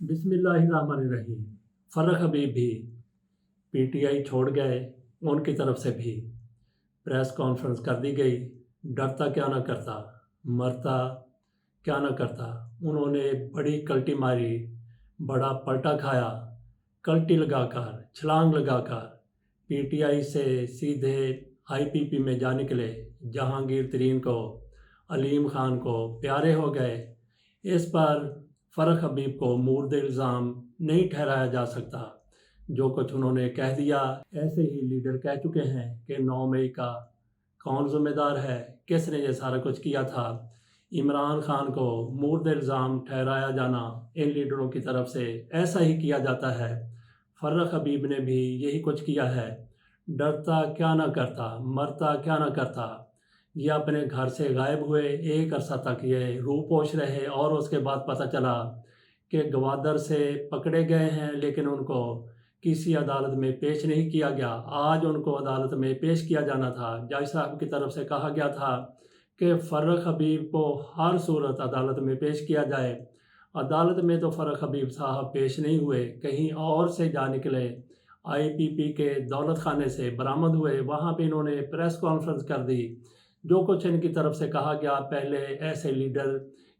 बिस्मिल्लाहिर्रहमानिर्रहीम। फ़र्रख हबीब भी पीटीआई छोड़ गए, उनकी तरफ से भी प्रेस कॉन्फ्रेंस कर दी गई। डरता क्या ना करता, मरता क्या ना करता। उन्होंने बड़ी कल्टी मारी, बड़ा पलटा खाया, कल्टी लगाकर, छलांग लगाकर पीटीआई से सीधे आईपीपी में जा निकले। जहांगीर तरीन को, अलीम ख़ान को प्यारे हो गए। इस पर फ़र्रख हबीब को मूर्द इल्ज़ाम नहीं ठहराया जा सकता। जो कुछ उन्होंने कह दिया, ऐसे ही लीडर कह चुके हैं कि 9 मई का कौन ज़िम्मेदार है, किसने ये सारा कुछ किया था। इमरान ख़ान को मूर्द इल्ज़ाम ठहराया जाना इन लीडरों की तरफ से ऐसा ही किया जाता है। फ़र्रख हबीब ने भी यही कुछ किया है। डरता क्या ना करता, मरता क्या ना करता। ये अपने घर से गायब हुए, एक अरसा तक ये रूपोश रहे और उसके बाद पता चला कि गवादर से पकड़े गए हैं, लेकिन उनको किसी अदालत में पेश नहीं किया गया। आज उनको अदालत में पेश किया जाना था। जज साहब की तरफ से कहा गया था कि फ़र्रख हबीब को हर सूरत अदालत में पेश किया जाए। अदालत में तो फ़र्रख हबीब साहब पेश नहीं हुए, कहीं और से जा निकले। आईपीपी के दौलत खाने से बरामद हुए, वहाँ पे इन्होंने प्रेस कॉन्फ्रेंस कर दी। जो कुछ इनकी तरफ से कहा गया, पहले ऐसे लीडर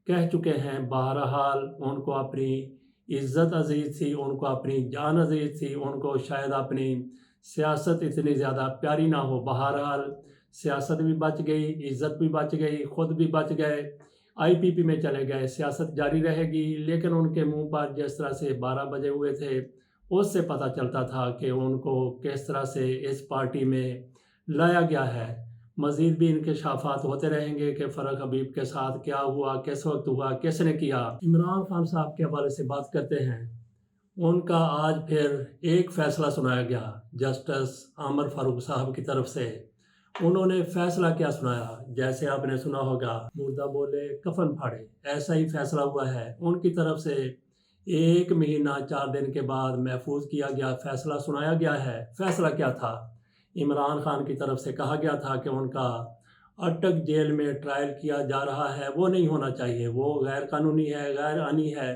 कह चुके हैं। बहरहाल उनको अपनी इज़्ज़त अजीज़ थी, उनको अपनी जान अजीज़ थी, उनको शायद अपनी सियासत इतनी ज़्यादा प्यारी ना हो। बहरहाल सियासत भी बच गई, इज़्ज़त भी बच गई, ख़ुद भी बच गए, आईपीपी में चले गए। सियासत जारी रहेगी, लेकिन उनके मुंह पर जिस तरह से 12 बजे हुए थे, उससे पता चलता था कि उनको किस तरह से इस पार्टी में लाया गया है। मज़ीद भी इंकशाफात होते रहेंगे कि फ़र्रख हबीब के साथ क्या हुआ, किस वक्त हुआ, किसने किया। इमरान ख़ान साहब के हवाले से बात करते हैं। उनका आज फिर एक फ़ैसला सुनाया गया जस्टिस आमर फ़ारूक साहब की तरफ से। उन्होंने फ़ैसला क्या सुनाया, जैसे आपने सुना होगा, मुर्दा बोले कफन फाड़े, ऐसा ही फ़ैसला हुआ है। उनकी तरफ से 1 महीना 4 दिन के बाद महफूज किया गया फ़ैसला सुनाया गया है। फ़ैसला क्या था? इमरान ख़ान की तरफ से कहा गया था कि उनका अटक जेल में ट्रायल किया जा रहा है, वो नहीं होना चाहिए, वो गैर कानूनी है, गैर आनी है।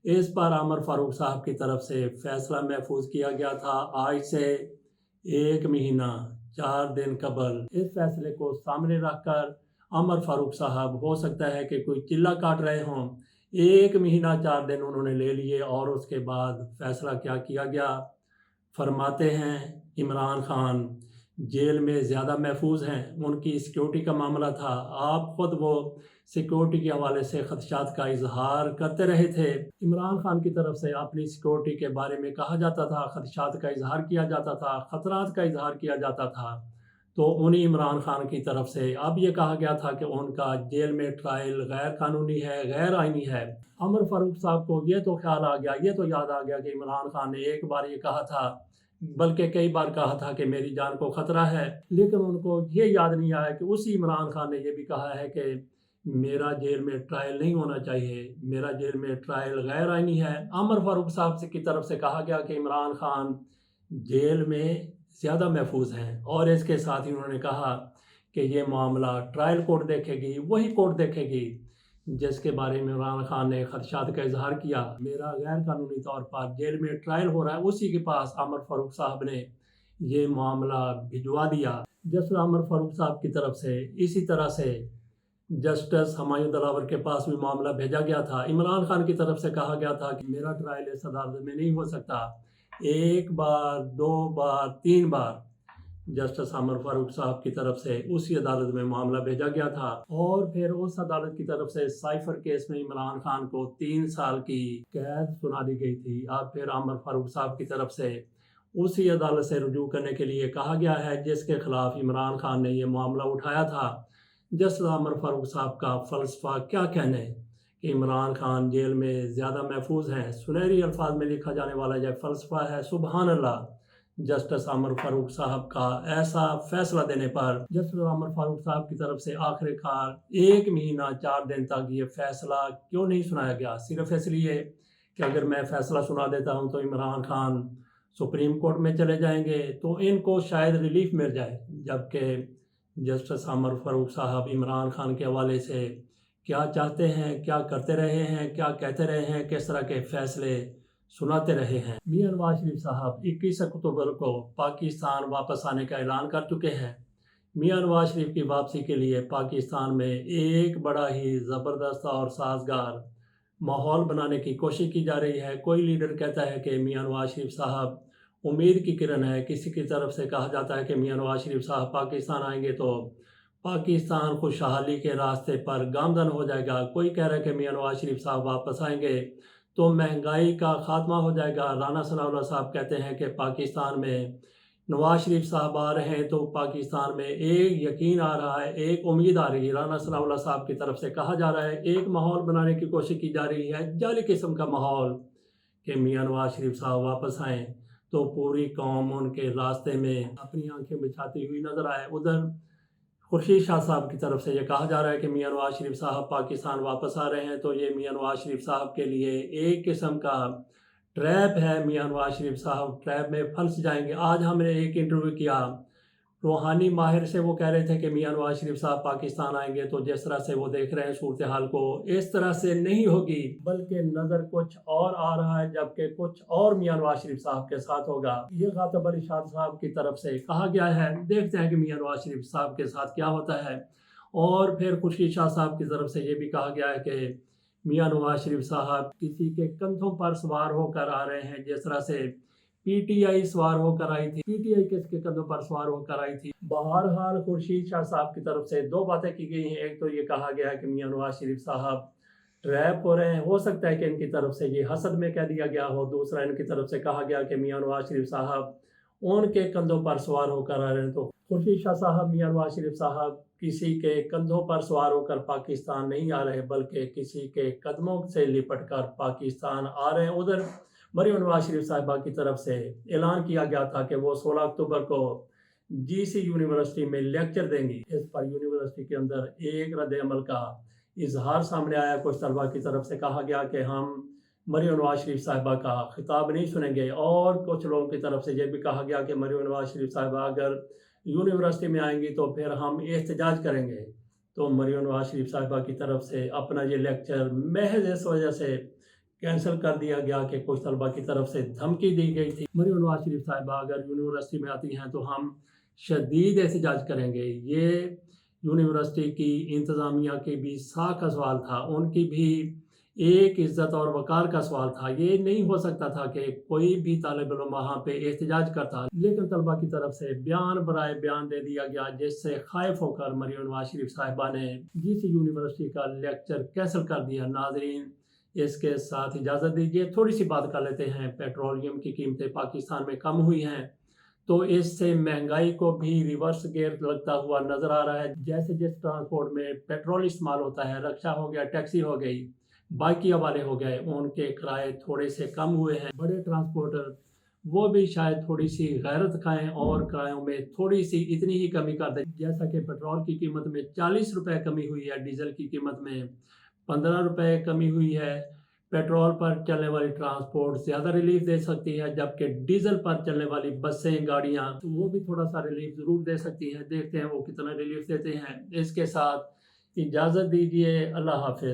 इस पर आमर फ़ारूक साहब की तरफ से फ़ैसला महफूज किया गया था। आज से 1 महीना 4 दिन कबल इस फैसले को सामने रखकर आमर फ़ारूक साहब, हो सकता है कि कोई चिल्ला काट रहे हों। 1 महीना 4 दिन उन्होंने ले लिए और उसके बाद फ़ैसला क्या किया गया, फरमाते हैं इमरान ख़ान जेल में ज़्यादा महफूज हैं, उनकी सिक्योरिटी का मामला था। आप ख़ुद वो सिक्योरिटी के हवाले से ख़दशात का इजहार करते रहे थे। इमरान ख़ान की तरफ से अपनी सिक्योरिटी के बारे में कहा जाता था, ख़दशात का इजहार किया जाता था, ख़तरात का इजहार किया जाता था। तो उन्हीं इमरान ख़ान की तरफ से अब ये कहा गया था कि उनका जेल में ट्रायल गैर कानूनी है, गैर आइनी है। आमर फ़ारूक साहब को ये तो ख्याल आ गया, ये तो याद आ गया कि इमरान ख़ान ने एक बार ये कहा था, बल्कि कई बार कहा था कि मेरी जान को ख़तरा है, लेकिन उनको ये याद नहीं आया कि उसी इमरान ख़ान ने ये भी कहा है कि मेरा जेल में ट्रायल नहीं होना चाहिए, मेरा जेल में ट्रायल गैर आइनी है। आमर फ़ारूक साहब से की तरफ से कहा गया कि इमरान ख़ान जेल में ज़्यादा महफूज हैं, और इसके साथ ही उन्होंने कहा कि ये मामला ट्रायल कोर्ट देखेगी, वही कोर्ट देखेगी जिसके बारे में इमरान ख़ान ने ख़दशात का इजहार किया। मेरा गैर कानूनी तौर पर जेल में ट्रायल हो रहा है, उसी के पास आमर फ़ारूक साहब ने ये मामला भिजवा दिया। जस्टिस आमर फ़ारूक साहब की तरफ से इसी तरह से जस्टिस हुमायूं दिलावर के पास भी मामला भेजा गया था। इमरान ख़ान की तरफ से कहा गया था कि मेरा ट्रायल इस अदालत में नहीं हो सकता। 1 बार, 2 बार, 3 बार जस्टिस आमर फ़ारूक साहब की तरफ से उसी अदालत में मामला भेजा गया था, और फिर उस अदालत की तरफ से साइफर केस में इमरान ख़ान को 3 साल की कैद सुना दी गई थी। अब फिर आमर फ़ारूक साहब की तरफ से उसी अदालत से रुजू करने के लिए कहा गया है जिसके खिलाफ इमरान ख़ान ने यह मामला उठाया था। जस्टिस आमर फ़ारूक साहब का फ़लसफ़ा क्या कहने कि इमरान ख़ान जेल में ज़्यादा महफूज हैं। सुनहरी अल्फाज में लिखा जाने वाला यह फ़लसफ़ा है, सुबहान अल्लाह। जस्टिस आमर फ़ारूक साहब का ऐसा फ़ैसला देने पर जस्टिस आमर फ़ारूक साहब की तरफ से आखिरकार 1 महीना 4 दिन तक ये फ़ैसला क्यों नहीं सुनाया गया? सिर्फ इसलिए कि अगर मैं फ़ैसला सुना देता हूँ तो इमरान ख़ान सुप्रीम कोर्ट में चले जाएंगे, तो इनको शायद रिलीफ मिल जाए। जबकि जस्टिस आमर फ़ारूक साहब इमरान ख़ान के हवाले से کیا چاہتے ہیں، کیا کرتے رہے ہیں، کیا کہتے رہے ہیں، کس طرح کے فیصلے سناتے رہے ہیں۔ میاں نواز شریف صاحب 21 اکتوبر کو پاکستان واپس آنے کا اعلان کر چکے ہیں۔ میاں نواز شریف کی واپسی کے لیے پاکستان میں ایک بڑا ہی زبردست اور سازگار ماحول بنانے کی کوشش کی جا رہی ہے۔ کوئی لیڈر کہتا ہے کہ میاں نواز شریف صاحب امید کی کرن ہے، کسی کی طرف سے کہا جاتا ہے کہ میاں نواز شریف صاحب پاکستان آئیں گے تو پاکستان خوشحالی کے راستے پر گامزن ہو جائے گا۔ کوئی کہہ رہا ہے کہ میاں نواز شریف صاحب واپس آئیں گے تو مہنگائی کا خاتمہ ہو جائے گا۔ رانا ثناء اللہ صاحب کہتے ہیں کہ پاکستان میں نواز شریف صاحب آ رہے ہیں تو پاکستان میں ایک یقین آ رہا ہے، ایک امید آ رہی ہے۔ رانا ثناء اللہ صاحب کی طرف سے کہا جا رہا ہے، ایک ماحول بنانے کی کوشش کی جا رہی ہے، جعلی قسم کا ماحول، کہ میاں نواز شریف صاحب واپس آئیں تو پوری قوم ان کے راستے میں اپنی آنکھیں بچھاتی ہوئی نظر آئے۔ ادھر خورشید شاہ صاحب کی طرف سے یہ کہا جا رہا ہے کہ میاں نواز شریف صاحب پاکستان واپس آ رہے ہیں تو یہ میاں نواز شریف صاحب کے لیے ایک قسم کا ٹریپ ہے۔ میاں نواز شریف صاحب ٹریپ میں پھنس جائیں گے۔ آج ہم نے ایک انٹرویو کیا روحانی ماہر سے، وہ کہہ رہے تھے کہ میاں نواز شریف صاحب پاکستان آئیں گے تو جس طرح سے وہ دیکھ رہے ہیں صورتحال کو، اس طرح سے نہیں ہوگی، بلکہ نظر کچھ اور آ رہا ہے، جبکہ کچھ اور میاں نواز شریف صاحب کے ساتھ ہوگا۔ یہ خاطب علی شاد صاحب کی طرف سے کہا گیا ہے، دیکھتے ہیں کہ میاں نواز شریف صاحب کے ساتھ کیا ہوتا ہے۔ اور پھر خورشید شاہ صاحب کی طرف سے یہ بھی کہا گیا ہے کہ میاں نواز شریف صاحب کسی کے کندھوں پر سوار ہو کر آ رہے ہیں، جس طرح سے پی ٹی آئی سوار ہو کر آئی تھی۔ پی ٹی آئی کس کے کندھوں پر سوار ہو کر آئی تھی؟ بہرحال خورشید شاہ صاحب کی طرف سے دو باتیں کی گئی ہیں۔ ایک تو یہ کہا گیا ہے کہ میاں نواز شریف صاحب ٹریپ ہو رہے ہیں، ہو سکتا ہے کہ ان کی طرف سے یہ حسد میں کہہ دیا گیا ہو۔ دوسرا ان کی طرف سے کہا گیا کہ میاں نواز شریف صاحب ان کے کندھوں پر سوار ہو کر آ رہے ہیں، تو خورشید شاہ صاحب میاں نواز شریف صاحب کسی کے کندھوں پر سوار ہو کر پاکستان نہیں آ رہے، بلکہ کسی کے قدموں سے لپٹ کر پاکستان آ رہے ہیں۔ ادھر مریم نواز شریف صاحبہ کی طرف سے اعلان کیا گیا تھا کہ وہ 16 اکتوبر کو جی سی یونیورسٹی میں لیکچر دیں گی۔ اس پر یونیورسٹی کے اندر ایک رد عمل کا اظہار سامنے آیا۔ کچھ طلبہ کی طرف سے کہا گیا کہ ہم مریم نواز شریف صاحبہ کا خطاب نہیں سنیں گے، اور کچھ لوگوں کی طرف سے یہ بھی کہا گیا کہ مریم نواز شریف صاحبہ اگر یونیورسٹی میں آئیں گی تو پھر ہم احتجاج کریں گے۔ تو مریم نواز شریف صاحبہ کی طرف سے اپنا یہ لیکچر محض اس وجہ سے کینسل کر دیا گیا کہ کچھ طلبہ کی طرف سے دھمکی دی گئی تھی۔ مریم نواز شریف صاحبہ اگر یونیورسٹی میں آتی ہیں تو ہم شدید احتجاج کریں گے۔ یہ یونیورسٹی کی انتظامیہ کی بھی ساکھ کا سوال تھا، ان کی بھی ایک عزت اور وقار کا سوال تھا۔ یہ نہیں ہو سکتا تھا کہ کوئی بھی طالب علم وہاں پہ احتجاج کرتا، لیکن طلبہ کی طرف سے بیان برائے بیان دے دیا گیا، جس سے خائف ہو کر مریم نواز شریف صاحبہ نے جی سی یونیورسٹی کا لیکچر کینسل کر دیا۔ ناظرین، اس کے ساتھ اجازت دیجیے تھوڑی سی بات کر لیتے ہیں۔ پیٹرولیم کی قیمتیں پاکستان میں کم ہوئی ہیں تو اس سے مہنگائی کو بھی ریورس گیئر لگتا ہوا نظر آ رہا ہے۔ جیسے جس ٹرانسپورٹ میں پیٹرول استعمال ہوتا ہے، رکشہ ہو گیا، ٹیکسی ہو گئی، بائکی والے ہو گئے، ان کے کرائے تھوڑے سے کم ہوئے ہیں۔ بڑے ٹرانسپورٹر وہ بھی شاید تھوڑی سی غیرت کھائیں اور کرایوں میں تھوڑی سی اتنی ہی کمی کر دیں، جیسا کہ پیٹرول کی قیمت میں 40 روپے کمی ہوئی ہے، ڈیزل کی قیمت میں 15 روپے کمی ہوئی ہے۔ پیٹرول پر چلنے والی ٹرانسپورٹ زیادہ ریلیف دے سکتی ہے، جبکہ ڈیزل پر چلنے والی بسیں، گاڑیاں وہ بھی تھوڑا سا ریلیف ضرور دے سکتی ہیں۔ دیکھتے ہیں وہ کتنا ریلیف دیتے ہیں۔ اس کے ساتھ اجازت دیجیے، اللہ حافظ۔